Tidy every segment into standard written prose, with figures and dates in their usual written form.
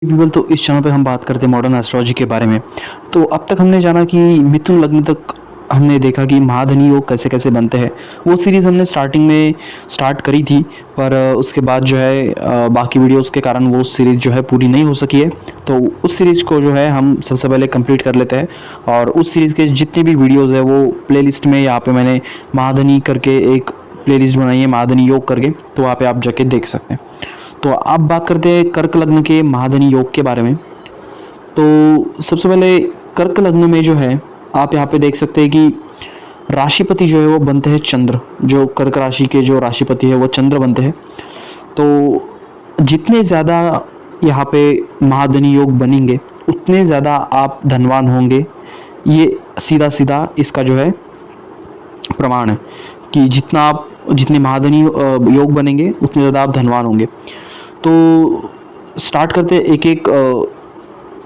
People. तो इस channel पे हम बात करते हैं मॉडर्न एस्ट्रोलॉजी के बारे में। तो अब तक हमने जाना कि मिथुन लग्न तक हमने देखा कि महाधनी योग कैसे कैसे बनते हैं। वो सीरीज़ हमने स्टार्टिंग में स्टार्ट करी थी, पर उसके बाद जो है बाकी वीडियोस के कारण वो सीरीज़ जो है पूरी नहीं हो सकी है। तो उस सीरीज़ को जो है हम सबसे पहले कंप्लीट कर लेते हैं, और उस सीरीज़ के जितने भी वीडियोज़ है वो प्लेलिस्ट में यहाँ पे मैंने महाधनी करके एक प्लेलिस्ट बनाई है, महाधनी योग करके, तो वहाँ पे आप जाके देख सकते हैं। तो अब बात करते हैं कर्क लग्न के महाधनी योग के बारे में। तो सबसे पहले कर्क लग्न में जो है आप यहाँ पे देख सकते हैं कि राशिपति जो है वो बनते हैं चंद्र। जो कर्क राशि के जो राशिपति है वो चंद्र बनते हैं। तो जितने ज़्यादा यहाँ पे महाधनी योग बनेंगे उतने ज़्यादा आप धनवान होंगे। ये सीधा सीधा इसका जो है प्रमाण है कि जितने महाधनी योग बनेंगे उतने ज़्यादा आप धनवान होंगे। तो स्टार्ट करते हैं एक एक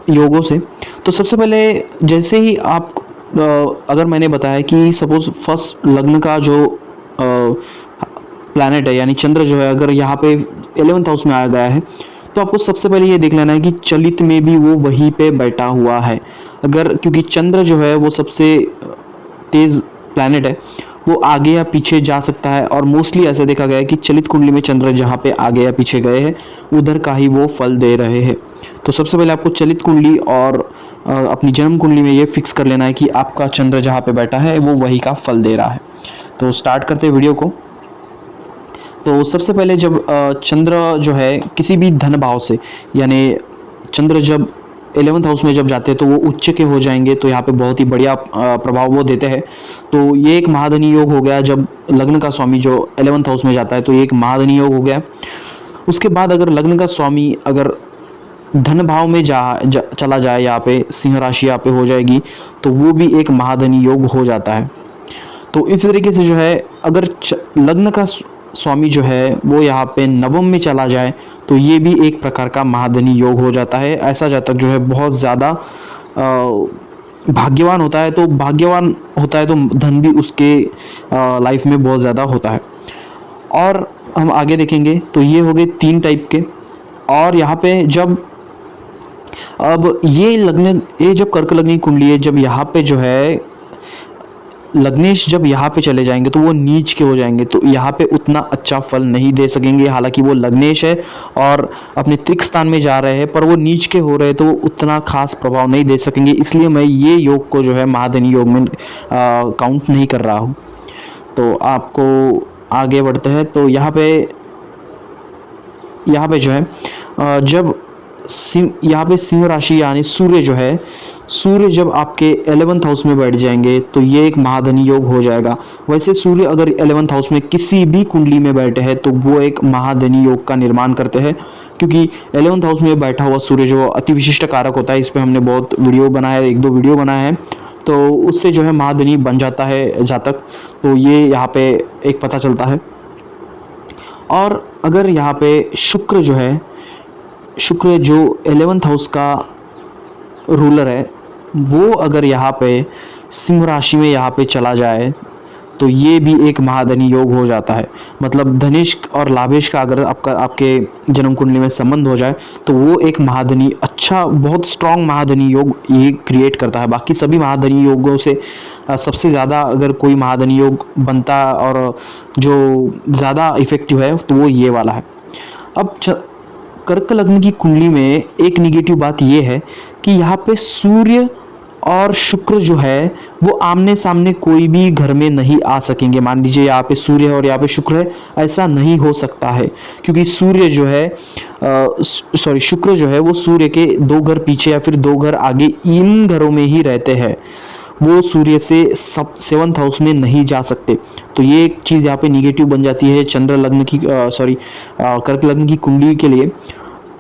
योगों से। तो सबसे पहले जैसे ही आप अगर मैंने बताया कि सपोज फर्स्ट लग्न का जो प्लैनेट है यानी चंद्र जो है अगर यहाँ पे 11th हाउस में आ गया है, तो आपको सबसे पहले ये देख लेना है कि चलित में भी वो वहीं पे बैठा हुआ है। अगर क्योंकि चंद्र जो है वो सबसे तेज प्लैनेट है, वो आगे या पीछे जा सकता है, और मोस्टली ऐसा देखा गया है कि चलित कुंडली में चंद्र जहाँ पे आगे या पीछे गए हैं उधर का ही वो फल दे रहे हैं। तो सबसे पहले आपको चलित कुंडली और अपनी जन्म कुंडली में ये फिक्स कर लेना है कि आपका चंद्र जहाँ पे बैठा है वो वही का फल दे रहा है। तो स्टार्ट करते हैं वीडियो को। तो सबसे पहले जब चंद्र जो है किसी भी धन भाव से, यानी चंद्र जब 11th हाउस में जब जाते हैं तो वो उच्च के हो जाएंगे, तो यहाँ पे बहुत ही बढ़िया प्रभाव वो देते हैं। तो ये एक महाधनी योग हो गया। जब लग्न का स्वामी जो 11th हाउस में जाता है तो ये एक महाधनी योग हो गया। उसके बाद अगर लग्न का स्वामी अगर धन भाव में चला जाए, यहाँ पे सिंह राशि यहाँ पे हो जाएगी, तो वो भी एक महाधनी योग हो जाता है। तो इस तरीके से जो है अगर लग्न का स्वामी जो है वो यहाँ पे नवम में चला जाए तो ये भी एक प्रकार का महाधनी योग हो जाता है। ऐसा जातक जो है बहुत ज़्यादा भाग्यवान होता है। तो भाग्यवान होता है तो धन भी उसके लाइफ में बहुत ज़्यादा होता है। और हम आगे देखेंगे तो ये हो गए 3 टाइप के। और यहाँ पे जब अब ये जब कर्क लग्न की कुंडली है, जब यहाँ पे जो है लग्नेश जब यहाँ पे चले जाएंगे तो वो नीच के हो जाएंगे, तो यहाँ पे उतना अच्छा फल नहीं दे सकेंगे। हालांकि वो लग्नेश है और अपने त्रिक स्थान में जा रहे हैं, पर वो नीच के हो रहे हैं तो वो उतना खास प्रभाव नहीं दे सकेंगे। इसलिए मैं ये योग को जो है महाधनी योग में काउंट नहीं कर रहा हूँ। तो आपको आगे बढ़ते हैं। तो यहाँ पे जो है जब यहाँ पे सिंह राशि यानी सूर्य जो है, सूर्य जब आपके 11th हाउस में बैठ जाएंगे तो ये एक महाधनी योग हो जाएगा। वैसे सूर्य अगर 11th हाउस में किसी भी कुंडली में बैठे हैं तो वो एक महाधनी योग का निर्माण करते हैं, क्योंकि 11th हाउस में बैठा हुआ सूर्य जो अति विशिष्ट कारक होता है, इस पर हमने बहुत वीडियो बनाया है, 1-2 वीडियो बनाए हैं। तो उससे जो है महाधनी बन जाता है जातक। तो ये यहाँ पे एक पता चलता है। और अगर यहाँ पे शुक्र जो 11th हाउस का रूलर है, वो अगर यहाँ पे सिंह राशि में यहाँ पे चला जाए तो ये भी एक महाधनी योग हो जाता है। मतलब धनेश और लाभेश का अगर आपके जन्म कुंडली में संबंध हो जाए तो वो एक महाधनी बहुत स्ट्रॉन्ग महाधनी योग ये क्रिएट करता है। बाकी सभी महाधनी योगों से सबसे ज़्यादा अगर कोई महाधनी योग बनता और जो ज़्यादा इफेक्टिव है तो वो ये वाला है। अब कर्क लग्न की कुंडली में एक निगेटिव बात यह है कि यहाँ पे सूर्य और शुक्र जो है वो आमने सामने कोई भी घर में नहीं आ सकेंगे। मान लीजिए यहाँ पे सूर्य है और यहाँ पे शुक्र है, ऐसा नहीं हो सकता है, क्योंकि शुक्र जो है वो सूर्य के 2 घर पीछे या फिर 2 घर आगे इन घरों में ही रहते हैं। वो सूर्य से 7th हाउस में नहीं जा सकते। तो ये एक चीज़ यहाँ पे निगेटिव बन जाती है कर्क लग्न की कुंडली के लिए।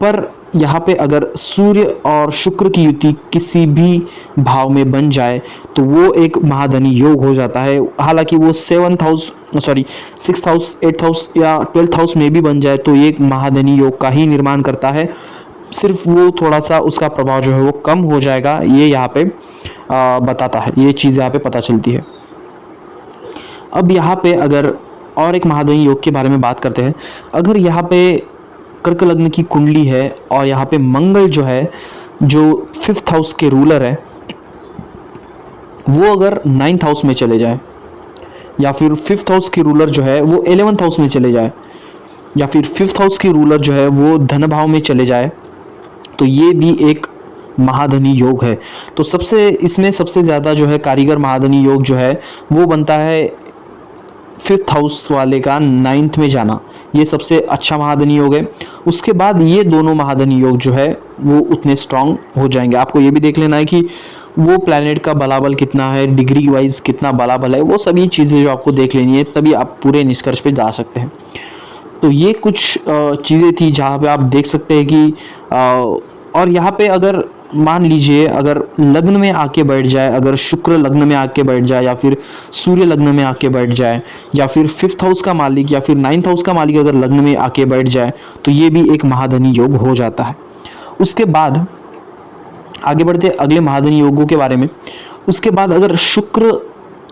पर यहाँ पे अगर सूर्य और शुक्र की युति किसी भी भाव में बन जाए तो वो एक महाधनी योग हो जाता है। हालांकि वो 6th हाउस 8th हाउस या 12th हाउस में भी बन जाए तो ये एक महाधनी योग का ही निर्माण करता है। सिर्फ वो थोड़ा सा उसका प्रभाव जो है वो कम हो जाएगा, ये यहाँ पे बताता है, ये चीज़ यहाँ पे पता चलती है। अब यहाँ पे अगर और एक महाधनी योग के बारे में बात करते हैं। अगर यहाँ पे कर्क लग्न की कुंडली है और यहाँ पे मंगल जो है, जो 5th हाउस के रूलर है, वो अगर 9th हाउस में चले जाए, या फिर 5th हाउस की रूलर जो है वो 11th हाउस में चले जाए, या फिर 5th हाउस की रूलर जो है वो धन भाव में चले जाए, तो ये भी एक महाधनी योग है। तो इसमें सबसे ज़्यादा जो है कारीगर महाधनी योग जो है वो बनता है 5th हाउस वाले का 9th में जाना, ये सबसे अच्छा महाधनी योग है। उसके बाद ये दोनों महाधनी योग जो है वो उतने स्ट्रांग हो जाएंगे। आपको ये भी देख लेना है कि वो प्लैनेट का बलाबल कितना है, डिग्री वाइज कितना बलाबल है, वो सभी चीज़ें जो आपको देख लेनी है, तभी आप पूरे निष्कर्ष पे जा सकते हैं। तो ये कुछ चीज़ें थी जहाँ पे आप देख सकते हैं कि और यहाँ पे अगर मान लीजिए अगर लग्न में आके बैठ जाए, अगर शुक्र लग्न में आके बैठ जाए, या फिर सूर्य लग्न में आके बैठ जाए, या फिर 5th हाउस का मालिक या फिर 9th हाउस का मालिक अगर लग्न में आके बैठ जाए, तो ये भी एक महाधनी योग हो जाता है। उसके बाद आगे बढ़ते अगले महाधनी योगों के बारे में। उसके बाद अगर शुक्र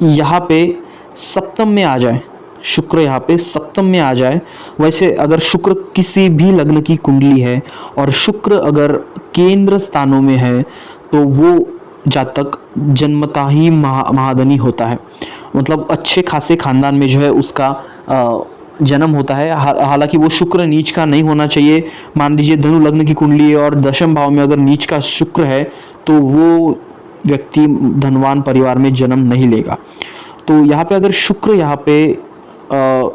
यहाँ पे सप्तम में आ जाए, शुक्र यहाँ पे सप्तम में आ जाए, वैसे अगर शुक्र किसी भी लग्न की कुंडली है और शुक्र अगर केंद्र स्थानों में है, तो वो जातक जन्मता ही महाधनी होता है। मतलब अच्छे खासे खानदान में जो है उसका जन्म होता है। हालांकि वो शुक्र नीच का नहीं होना चाहिए। मान लीजिए धनु लग्न की कुंडली है और दशम भाव में अगर नीच का शुक्र है, तो वो व्यक्ति धनवान परिवार में जन्म नहीं लेगा। तो यहाँ पे अगर शुक्र यहाँ पे यहाँ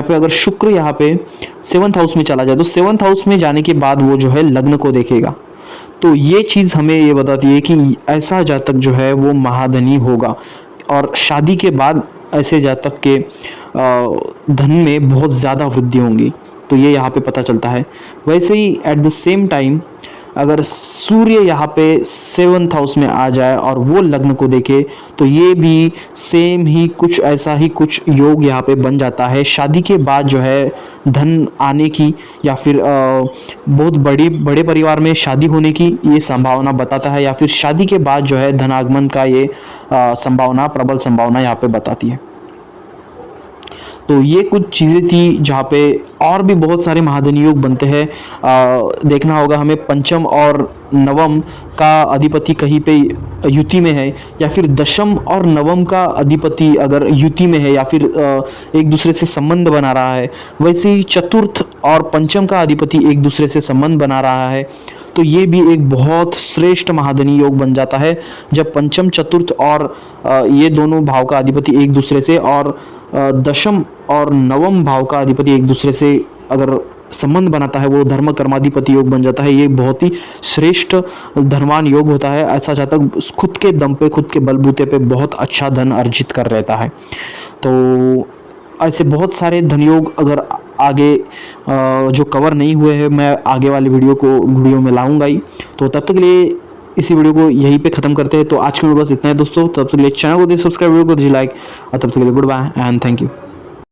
पे अगर शुक्र यहाँ पे 7th हाउस में चला जाए, तो 7th हाउस में जाने के बाद वो जो है लग्न को देखेगा। तो ये चीज़ हमें ये बताती है कि ऐसा जातक जो है वो महाधनी होगा, और शादी के बाद ऐसे जातक के धन में बहुत ज़्यादा वृद्धि होंगी। तो ये यहाँ पे पता चलता है। वैसे ही एट द सेम टाइम अगर सूर्य यहाँ पे 7th हाउस में आ जाए और वो लग्न को देखे, तो ये भी सेम ही कुछ ऐसा ही कुछ योग यहाँ पे बन जाता है। शादी के बाद जो है धन आने की या फिर बहुत बड़े परिवार में शादी होने की ये संभावना बताता है, या फिर शादी के बाद जो है धनागमन का ये संभावना, प्रबल संभावना यहाँ पे बताती है। तो ये कुछ चीज़ें थी जहाँ पे और भी बहुत सारे महाधनी योग बनते हैं। देखना होगा हमें पंचम और नवम का अधिपति कहीं पे युति में है, या फिर दशम और नवम का अधिपति अगर युति में है या फिर एक दूसरे से संबंध बना रहा है। वैसे ही चतुर्थ और पंचम का अधिपति एक दूसरे से संबंध बना रहा है, तो ये भी एक बहुत श्रेष्ठ महाधनी योग बन जाता है जब पंचम, चतुर्थ और ये दोनों भाव का अधिपति एक दूसरे से, और दशम और नवम भाव का अधिपति एक दूसरे से अगर संबंध बनाता है, वो धर्म कर्माधिपति योग बन जाता है। ये बहुत ही श्रेष्ठ धनवान योग होता है। ऐसा जातक खुद के दम पे, खुद के बलबूते पे बहुत अच्छा धन अर्जित कर रहता है। तो ऐसे बहुत सारे धन योग अगर आगे जो कवर नहीं हुए हैं, मैं आगे वाले वीडियो में लाऊंगा ही। तो तब तक के लिए इसी वीडियो को यहीं पे ख़त्म करते हैं। तो आज के लिए बस इतना है दोस्तों। तब तक के लिए चैनल को दे सब्सक्राइब, वीडियो को दीजिए लाइक, और तब तक के लिए good bye and thank you.